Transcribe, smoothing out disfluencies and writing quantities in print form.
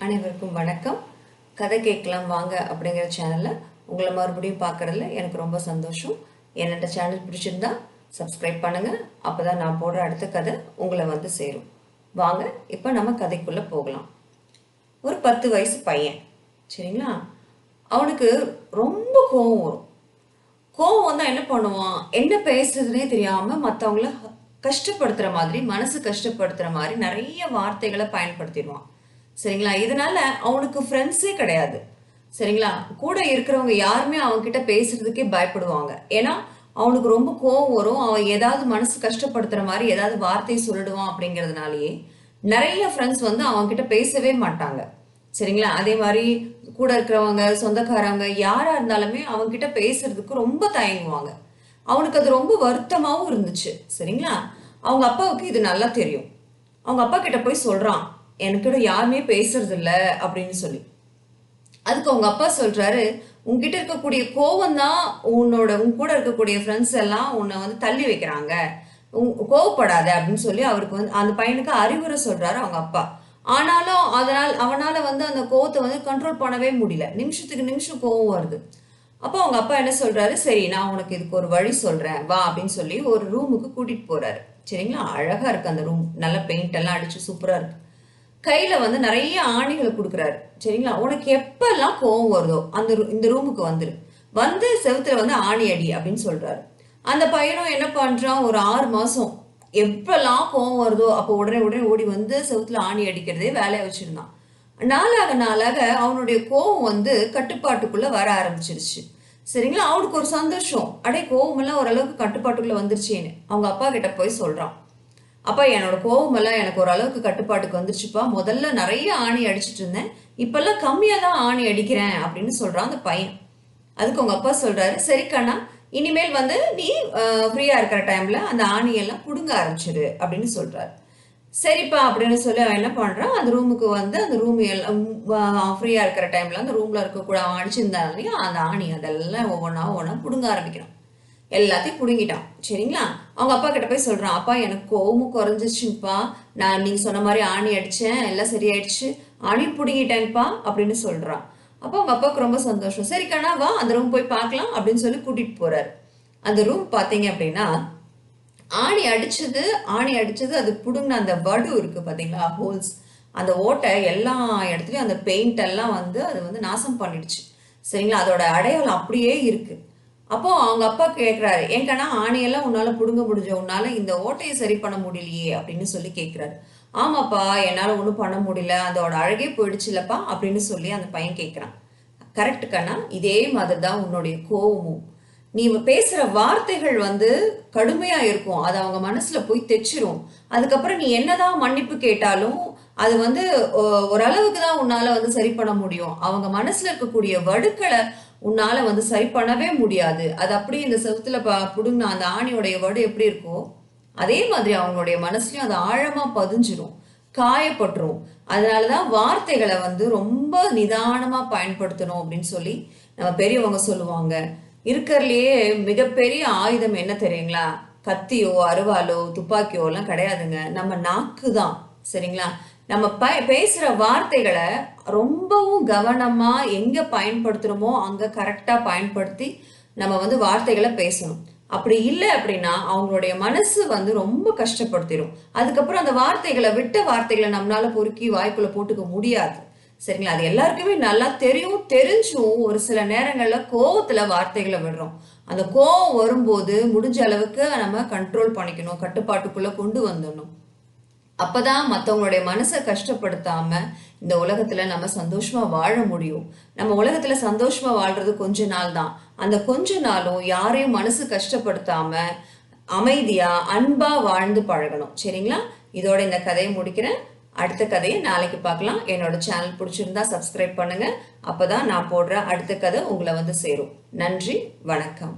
அனைவருக்கும் வணக்கம். கதை கேட்கலாம் வாங்க அப்படிங்கிற சேனலில் உங்களை மறுபடியும் பார்க்குறதுல எனக்கு ரொம்ப சந்தோஷம். என்னோட சேனல் பிடிச்சிருந்தா சப்ஸ்கிரைப் பண்ணுங்கள். அப்போ தான் நான் போடுற அடுத்த கதை உங்களை வந்து சேரும். வாங்க இப்போ நம்ம கதைக்குள்ளே போகலாம். ஒரு 10 வயசு பையன், சரிங்களா? அவனுக்கு ரொம்ப கோபம் வரும். கோபம் வந்தால் என்ன பண்ணுவான், என்ன பேசுறதுனே தெரியாமல் மற்றவங்கள கஷ்டப்படுத்துகிற மாதிரி, மனசு கஷ்டப்படுத்துகிற மாதிரி நிறைய வார்த்தைகளை பயன்படுத்திடுவான். சரிங்களா? இதனால அவனுக்கு ஃப்ரெண்ட்ஸே கிடையாது. சரிங்களா? கூட இருக்கிறவங்க யாருமே அவன்கிட்ட பேசுறதுக்கே பயப்படுவாங்க. ஏன்னா அவனுக்கு ரொம்ப கோவம் வரும். அவன் ஏதாவது மனசு கஷ்டப்படுத்துற மாதிரி ஏதாவது வார்த்தையை சொல்லிடுவான். அப்படிங்கிறதுனாலயே நிறைய ஃப்ரெண்ட்ஸ் வந்து அவன்கிட்ட பேசவே மாட்டாங்க. சரிங்களா? அதே மாதிரி கூட இருக்கிறவங்க, சொந்தக்காரங்க யாரா இருந்தாலுமே அவன்கிட்ட பேசுறதுக்கு ரொம்ப தயங்குவாங்க. அவனுக்கு அது ரொம்ப வருத்தமாவும் இருந்துச்சு. சரிங்களா? அவங்க அப்பாவுக்கு இது நல்லா தெரியும். அவங்க அப்பா கிட்ட போய் சொல்றான், எனக்கிட்ட யாருமே பேசுறது இல்ல அப்படின்னு சொல்லி. அதுக்கு அவங்க அப்பா சொல்றாரு, உன்கிட்ட இருக்கக்கூடிய கோவம் தான் உன் கூட இருக்கக்கூடிய ஃப்ரெண்ட்ஸ் எல்லாம் உன்னை வந்து தள்ளி வைக்கிறாங்க, கோவப்படாத அப்படின்னு சொல்லி அவருக்கு வந்து அந்த பையனுக்கு அறிவுரை சொல்றாரு அவங்க அப்பா. ஆனாலும் அவனால வந்து அந்த கோவத்தை வந்து கண்ட்ரோல் பண்ணவே முடியல. நிமிஷத்துக்கு நிமிஷம் கோவம் வருது. அப்போ அவங்க அப்பா என்ன சொல்றாரு, சரி நான் உனக்கு இதுக்கு ஒரு வழி சொல்றேன் வா அப்படின்னு சொல்லி ஒரு ரூமுக்கு கூட்டிட்டு போறாரு. சரிங்களா? அழகா இருக்கு அந்த ரூம், நல்ல பெயிண்ட் எல்லாம் அடிச்சு சூப்பரா இருக்கு. கையில வந்து நிறைய ஆணிகளை கொடுக்குறாரு. சரிங்களா? உனக்கு எப்பெல்லாம் கோவம் வருதோ இந்த ரூமுக்கு வந்து செவுத்துல வந்து ஆணி அடி அப்படின்னு சொல்றாரு. அந்த பையனும் என்ன பண்றான், ஒரு 6 மாசம் எப்பெல்லாம் கோவம் வருதோ அப்போ உடனே உடனே ஓடி வந்து செவுத்துல ஆணி அடிக்கிறதே வேலையை வச்சிருந்தான். நாளாக நாளாக அவனுடைய கோவம் வந்து கட்டுப்பாட்டுக்குள்ள வர ஆரம்பிச்சிருச்சு. சரிங்களா? அவனுக்கு ஒரு சந்தோஷம், அடே கோவம் எல்லாம் ஓரளவுக்கு கட்டுப்பாட்டுக்குள்ள வந்துருச்சேன்னு அவங்க அப்பா கிட்ட போய் சொல்றான். அப்பா என்னோட கோவமெல்லாம் எனக்கு ஓரளவுக்கு கட்டுப்பாட்டுக்கு வந்துருச்சுப்பா. முதல்ல நிறைய ஆணி அடிச்சிட்டு இருந்தேன், இப்பெல்லாம் கம்மியா தான் ஆணி அடிக்கிறேன் அப்படின்னு சொல்றான் அந்த பையன். அதுக்கு உங்க அப்பா சொல்றாரு, சரி கண்ணா, இனிமேல் வந்து நீ ஃப்ரீயா இருக்கிற டைம்ல அந்த ஆணியெல்லாம் புடுங்க ஆரம்பிச்சிரு அப்படின்னு சொல்றாரு. சரிப்பா அப்படின்னு சொல்லி அவன் என்ன பண்றான், அந்த ரூமுக்கு வந்து அந்த ரூம் எல்லாம் ஃப்ரீயா இருக்கிற டைம்ல அந்த ரூம்ல இருக்கக்கூட அவன் அடிச்சிருந்தாங்க அந்த ஆணி அதெல்லாம் ஒவ்வொன்னா புடுங்க ஆரம்பிக்கிறான். எல்லாத்தையும் புடுங்கிட்டான். சரிங்களா? அவங்க அப்பா கிட்ட போய் சொல்றான், அப்பா எனக்கு கோவமும் குறைஞ்சிச்சுப்பா, நான் நீங்க சொன்ன மாதிரி ஆணி அடிச்சேன், எல்லாம் சரியாயிடுச்சு, ஆணி புடுங்கிட்டேன்ப்பா அப்படின்னு சொல்றான். அப்போ அவங்க அப்பாவுக்கு ரொம்ப சந்தோஷம். சரி கண்ணா வா அந்த ரூம் போய் பார்க்கலாம் அப்படின்னு சொல்லி கூட்டிட்டு போறாரு. அந்த ரூம் பாத்தீங்க அப்படின்னா ஆணி அடிச்சது அது புடுங்கின அந்த வடு இருக்கு பாத்தீங்களா, ஹோல்ஸ், அந்த ஓட்டை எல்லா இடத்துலயும் அந்த பெயிண்ட் எல்லாம் வந்து அது வந்து நாசம் பண்ணிடுச்சு. சரிங்களா? அதோட அடையாளம் அப்படியே இருக்கு. அப்போ அவங்க அப்பா கேட்கிறாரு, ஏங்கண்ணா ஆணியெல்லாம் உன்னால புடுங்க முடிஞ்ச உன்னால இந்த ஓட்டையை சரி பண்ண முடியலையே அப்படின்னு சொல்லி கேட்கிறாரு. ஆமாப்பா என்னால ஒன்றும் பண்ண முடியல, அதோட அழகே போயிடுச்சுல்லப்பா அப்படின்னு சொல்லி அந்த பையன் கேட்கிறான். கரெக்ட் கண்ணா, இதே மாதிரி தான் உன்னுடைய கோவமும். நீ பேசுற வார்த்தைகள் வந்து கடுமையா இருக்கும், அது அவங்க மனசுல போய் தைச்சிரும். அதுக்கப்புறம் நீ என்னதான் மன்னிப்பு கேட்டாலும் அது வந்து ஓரளவுக்கு தான் உன்னால வந்து சரி பண்ண முடியும். அவங்க மனசுல இருக்கக்கூடிய வடுக்களை உன்னால வந்து சரி பண்ணவே முடியாது. அது அப்படியே இந்த செவுத்துல புடுங்கின அந்த ஆணியோடைய வடு எப்படி இருக்கோ அதே மாதிரி அவங்களுடைய மனசுலயும் அது ஆழமா பதிஞ்சிரும், காயப்பட்டுரும். அதனாலதான் வார்த்தைகளை வந்து ரொம்ப நிதானமா பயன்படுத்தணும் அப்படின்னு சொல்லி நம்ம பெரியவங்க சொல்லுவாங்க. இருக்கிறதுலயே மிகப்பெரிய ஆயுதம் என்ன தெரியுங்களா? கத்தியோ அருவாலோ துப்பாக்கியோ எல்லாம் கிடையாதுங்க, நம்ம நாக்கு தான். சரிங்களா? நம்ம பேசுற வார்த்தைகளை ரொம்பவும் கவனமா எங்க பயன்படுத்துறோமோ அங்க கரெக்டா பயன்படுத்தி நம்ம வந்து வார்த்தைகளை பேசணும். அப்படி இல்லை அப்படின்னா அவங்களுடைய மனசு வந்து ரொம்ப கஷ்டப்படுத்திடும். அதுக்கப்புறம் அந்த விட்ட வார்த்தைகளை நம்மளால பொறுக்கி வாய்க்குள்ள போட்டுக்க முடியாது. சரிங்களா? அது எல்லாருக்குமே நல்லா தெரியும். தெரிஞ்சும் ஒரு சில நேரங்கள்ல கோவத்துல வார்த்தைகளை விடுறோம். அந்த கோவம் வரும்போது முடிஞ்ச அளவுக்கு நம்ம கண்ட்ரோல் பண்ணிக்கணும், கட்டுப்பாட்டுக்குள்ள கொண்டு வந்துடணும். அப்பதான் மற்றவங்களுடைய மனசை கஷ்டப்படுத்தாம இந்த உலகத்துல நம்ம சந்தோஷமா வாழ முடியும். நம்ம உலகத்துல சந்தோஷமா வாழ்றது கொஞ்ச நாள் தான். அந்த கொஞ்ச நாளும் யாரையும் மனசு கஷ்டப்படுத்தாம அமைதியா அன்பா வாழ்ந்து பழகணும். சரிங்களா? இதோட இந்த கதையை முடிக்கிறேன். அடுத்த கதையை நாளைக்கு பார்க்கலாம். என்னோட சேனல் பிடிச்சிருந்தா சப்ஸ்கிரைப் பண்ணுங்க. அப்பதான் நான் போடுற அடுத்த கதை உங்களை வந்து சேரும். நன்றி, வணக்கம்.